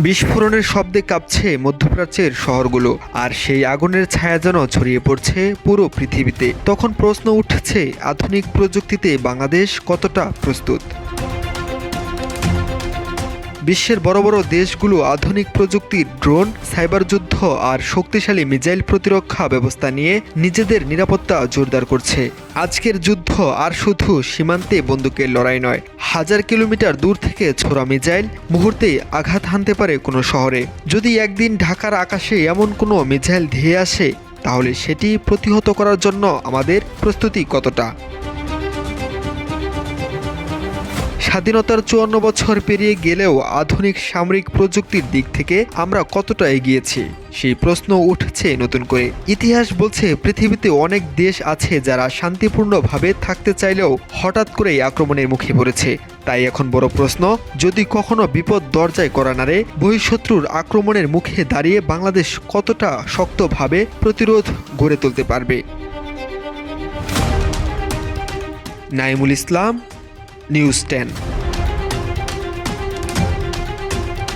বিস্ফোরণের শব্দে কাঁপছে মধ্যপ্রাচ্যের শহরগুলো, আর সেই আগুনের ছায়া যেন ছড়িয়ে পড়ছে পুরো পৃথিবীতে। তখন প্রশ্ন উঠছে, আধুনিক প্রযুক্তিতে বাংলাদেশ কতটা প্রস্তুত? বিশ্বের বড় বড় দেশগুলো আধুনিক প্রযুক্তির ড্রোন, সাইবার যুদ্ধ আর শক্তিশালী মিসাইল প্রতিরক্ষা ব্যবস্থা নিয়ে নিজেদের নিরাপত্তা জোরদার করছে। আজকের যুদ্ধ আর শুধু সীমান্তে বন্দুকের লড়াই নয়, হাজার কিলোমিটার দূর থেকে ছোড়া মিসাইল মুহূর্তেই আঘাত হানতে পারে কোনো শহরে। যদি একদিন ঢাকার আকাশে এমন কোনো মিসাইল ধেয়ে আসে, তাহলে সেটি প্রতিহত করার জন্য আমাদের প্রস্তুতি কতটা? স্বাধীনতার ৫৪ বছর পেরিয়ে গেলেও আধুনিক সামরিক প্রযুক্তির দিক থেকে আমরা কতটা এগিয়েছি, সেই প্রশ্ন উঠছে নতুন করে। ইতিহাস বলছে পৃথিবীতে অনেক দেশ আছে যারা শান্তিপূর্ণভাবে থাকতে চাইলেও হঠাৎ করেই আক্রমণের মুখে পড়েছে। তাই এখন বড় প্রশ্ন, যদি কখনো বিপদ দরজায় কড়া নাড়ে, বহিঃশত্রুর আক্রমণের মুখে দাঁড়িয়ে বাংলাদেশ কতটা শক্তভাবে প্রতিরোধ গড়ে তুলতে পারবে? নাইমুল ইসলাম, নিউজ 10।